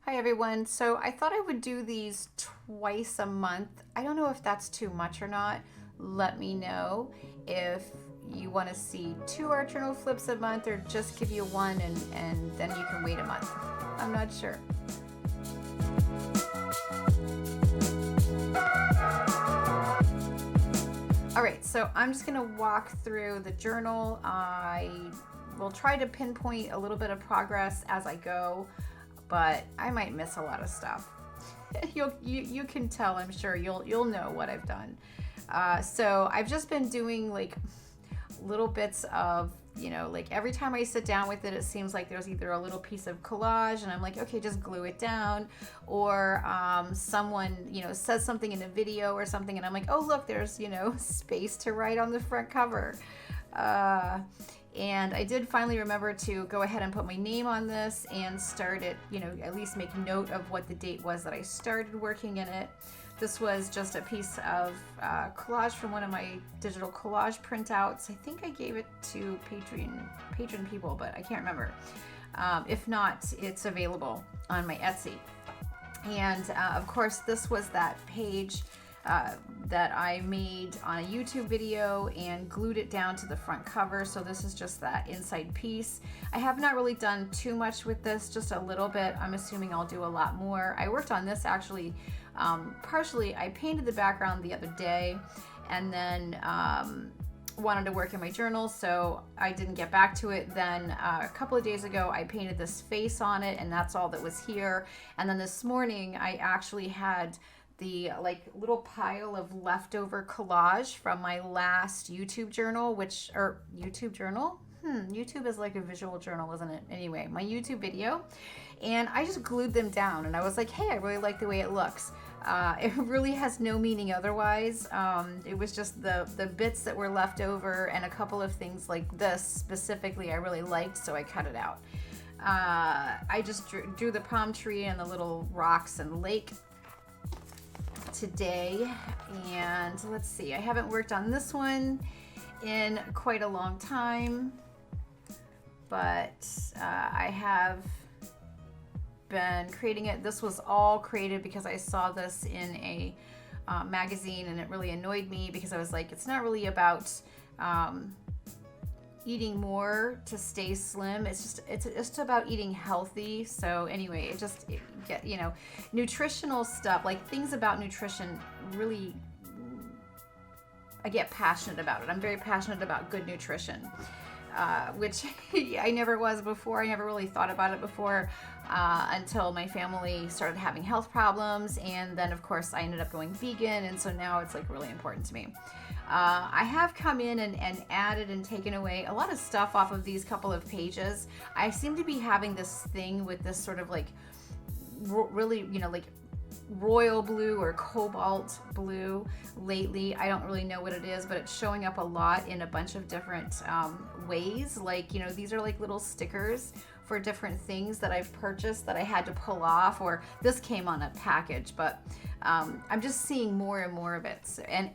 Hi everyone. So I thought I would do these twice a month. I don't know if that's too much or not. Let me know if you want to see two art journal flips a month or just give you one and then you can wait a month. I'm not sure. All right, so I'm just gonna walk through the journal. I will try to pinpoint a little bit of progress as I go, but I might miss a lot of stuff. You can tell, I'm sure you'll know what I've done. So I've just been doing like little bits of, like every time I sit down with it, it seems like there's either a little piece of collage and I'm like, okay, just glue it down, or someone, says something in a video or something and I'm like, oh, look, there's, space to write on the front cover. And I did finally remember to go ahead and put my name on this and start it, at least make note of what the date was that I started working in it. This was just a piece of collage from one of my digital collage printouts. I think I gave it to patron people, but I can't remember. If not, it's available on my Etsy. And of course, this was that page that I made on a YouTube video and glued it down to the front cover. So this is just that inside piece. I have not really done too much with this, just a little bit. I'm assuming I'll do a lot more. I worked on this actually partially. I painted the background the other day and then wanted to work in my journal, so I didn't get back to it. Then a couple of days ago I painted this face on it and that's all that was here. And then this morning I actually had the little pile of leftover collage from my last YouTube journal, YouTube is like a visual journal, isn't it? Anyway, my YouTube video, and I just glued them down and I was like, hey, I really like the way it looks. It really has no meaning otherwise. It was just the bits that were left over and a couple of things like this specifically I really liked, so I cut it out. I just drew the palm tree and the little rocks and lake today, and let's see, I haven't worked on this one in quite a long time, but I have been creating it. This was all created because I saw this in a magazine and it really annoyed me because I was like, it's not really about eating more to stay slim. It's just about eating healthy. So anyway, nutritional stuff, like things about nutrition, really, I get passionate about it. I'm very passionate about good nutrition, which I never was before. I never really thought about it before until my family started having health problems. And then of course I ended up going vegan. And so now it's like really important to me. I have come in and added and taken away a lot of stuff off of these couple of pages. I seem to be having this thing with this sort of like really, like royal blue or cobalt blue lately. I don't really know what it is, but it's showing up a lot in a bunch of different ways. Like, these are like little stickers for different things that I've purchased that I had to pull off, or this came on a package, but I'm just seeing more and more of it.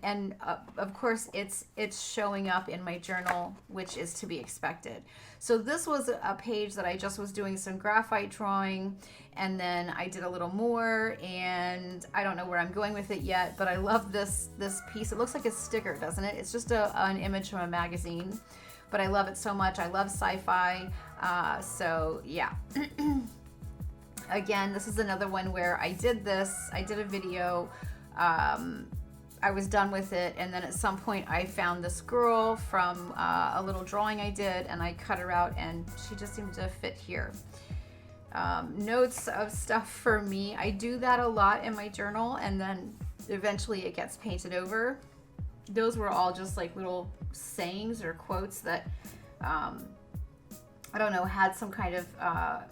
And of course it's showing up in my journal, which is to be expected. So this was a page that I just was doing some graphite drawing, and then I did a little more, and I don't know where I'm going with it yet, but I love this piece. It looks like a sticker, doesn't it? It's just an image from a magazine, but I love it so much. I love sci-fi. So yeah. Again, this is another one where I did a video, I was done with it, and then at some point I found this girl from a little drawing I did, and I cut her out, and she just seemed to fit here. Notes of stuff for me. I do that a lot in my journal, and then eventually it gets painted over. Those were all just like little sayings or quotes that I don't know, had some kind of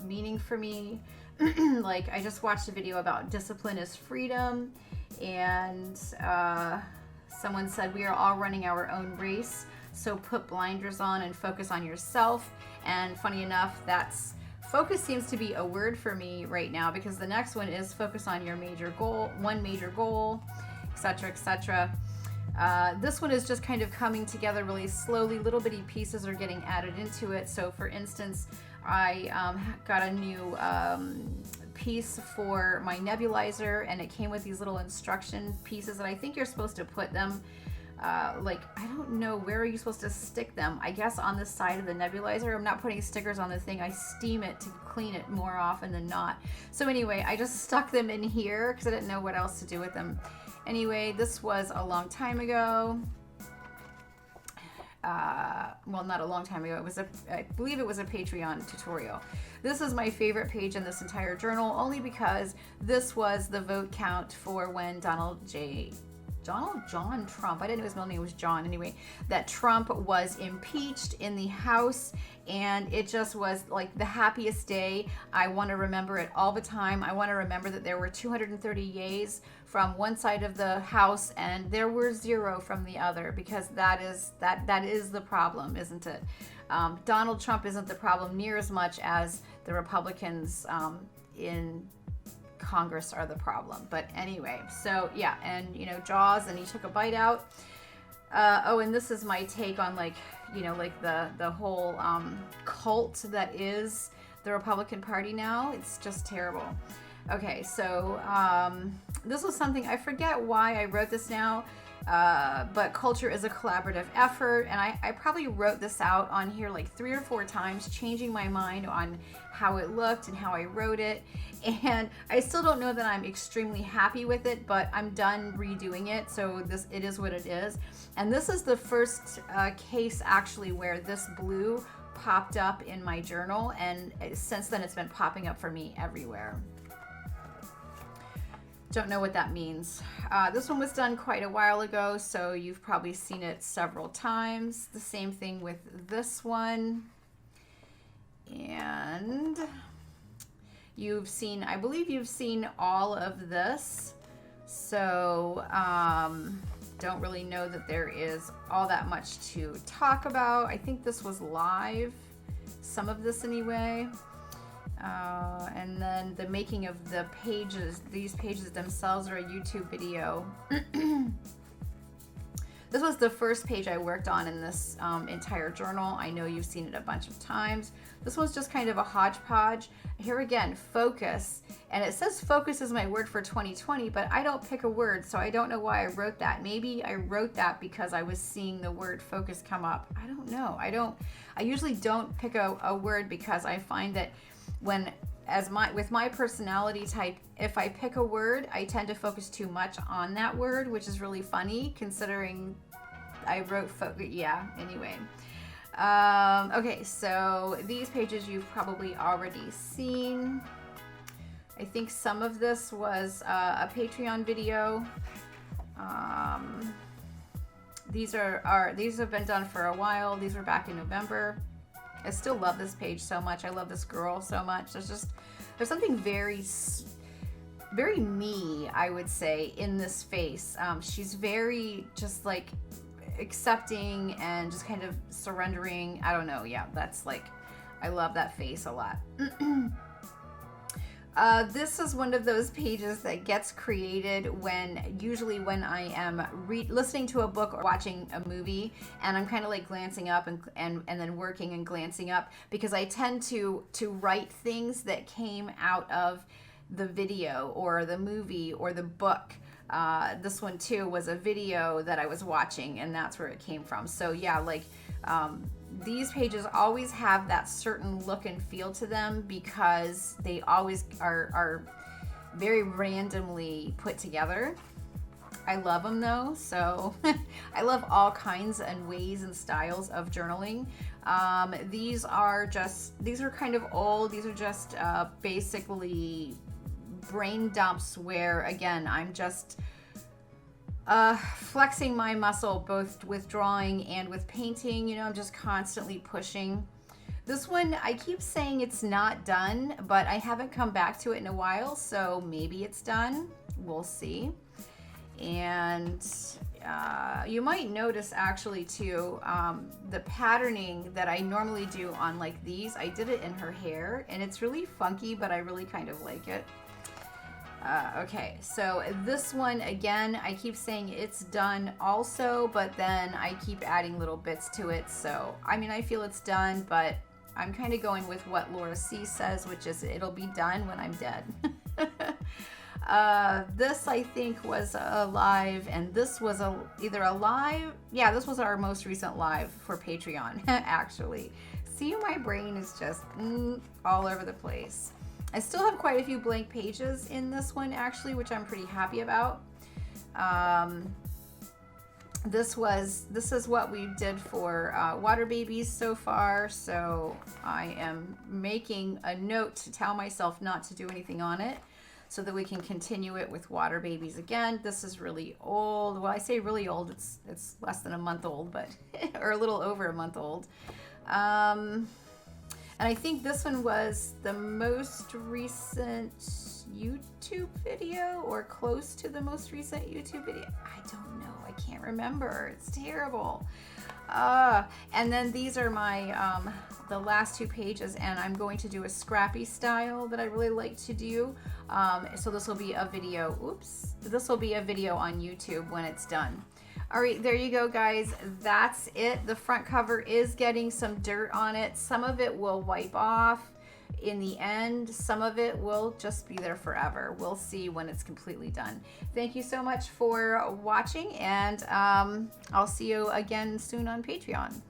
meaning for me. Like I just watched a video about discipline is freedom, and someone said we are all running our own race, so put blinders on and focus on yourself. And funny enough, focus seems to be a word for me right now, because the next one is focus on your one major goal, etc., etc. This one is just kind of coming together really slowly. Little bitty pieces are getting added into it. So for instance, I got a new piece for my nebulizer, and it came with these little instruction pieces that I think you're supposed to put them, like, I don't know, where are you supposed to stick them? I guess on the side of the nebulizer. I'm not putting stickers on the thing. I steam it to clean it more often than not. So anyway, I just stuck them in here because I didn't know what else to do with them. Anyway, this was a long time ago. Well, not a long time ago. It was I believe it was a Patreon tutorial. This is my favorite page in this entire journal, only because this was the vote count for when Donald John Trump, I didn't know his middle name was John anyway, that Trump was impeached in the House, and it just was like the happiest day. I want to remember it all the time. I want to remember that there were 230 yays from one side of the House and there were 0 from the other, because that is the problem, isn't it? Donald Trump isn't the problem near as much as the Republicans in Congress are the problem. But anyway, so yeah, and you know, Jaws, and he took a bite out. Oh, and this is my take on, like, you know, like the whole cult that is the Republican Party now. It's just terrible. Okay, so this was something, I forget why I wrote this now, but culture is a collaborative effort, and I probably wrote this out on here like 3 or 4 times, changing my mind on how it looked and how I wrote it, and I still don't know that I'm extremely happy with it, but I'm done redoing it, so it is what it is. And this is the first case actually where this blue popped up in my journal, and since then it's been popping up for me everywhere. Don't know what that means. This one was done quite a while ago, so you've probably seen it several times. The same thing with this one. And you've seen, I believe you've seen all of this. So don't really know that there is all that much to talk about. I think this was live, some of this anyway. And then the making of the pages, these pages themselves are a YouTube video. This was the first page I worked on in this entire journal. I know you've seen it a bunch of times. This one's just kind of a hodgepodge. Here again, focus. And it says focus is my word for 2020, but I don't pick a word, so I don't know why I wrote that. Maybe I wrote that because I was seeing the word focus come up. I don't know. I usually don't pick a word because I find that with my personality type, if I pick a word, I tend to focus too much on that word, which is really funny considering I wrote focus. Yeah, anyway. Okay, so these pages you've probably already seen. I think some of this was a Patreon video. These have been done for a while. These were back in November. I still love this page so much. I love this girl so much. There's something very, very me, I would say, in this face. She's very just like accepting and just kind of surrendering. I don't know. Yeah, that's like, I love that face a lot. This is one of those pages that gets created usually when I am listening to a book or watching a movie, and I'm kind of like glancing up and then working and glancing up, because I tend to write things that came out of the video or the movie or the book. This one too was a video that I was watching, and that's where it came from. So yeah, like these pages always have that certain look and feel to them because they always are very randomly put together. I love them though, so I love all kinds and ways and styles of journaling. These are kind of old. These are just basically brain dumps where, again, I'm just flexing my muscle both with drawing and with painting. You know, I'm just constantly pushing. This one, I keep saying it's not done, but I haven't come back to it in a while, so maybe it's done. We'll see. And you might notice actually too, the patterning that I normally do on like these, I did it in her hair, and it's really funky, but I really kind of like it. Okay, so this one, again, I keep saying it's done also, but then I keep adding little bits to it. So, I mean, I feel it's done, but I'm kind of going with what Laura C says, which is it'll be done when I'm dead. This I think was a live, and this was either a live. Yeah, this was our most recent live for Patreon, actually. See, my brain is just all over the place. I still have quite a few blank pages in this one, actually, which I'm pretty happy about. This is what we did for Water Babies so far, so I am making a note to tell myself not to do anything on it so that we can continue it with Water Babies again. This is really old. Well, I say really old, it's less than a month old, but or a little over a month old. And I think this one was the most recent YouTube video, or close to the most recent YouTube video. I don't know. I can't remember. It's terrible. And then these are my the last 2 pages, and I'm going to do a scrappy style that I really like to do. So this will be a video. Oops. This will be a video on YouTube when it's done. All right, there you go, guys. That's it. The front cover is getting some dirt on it. Some of it will wipe off in the end. Some of it will just be there forever. We'll see when it's completely done. Thank you so much for watching, and I'll see you again soon on Patreon.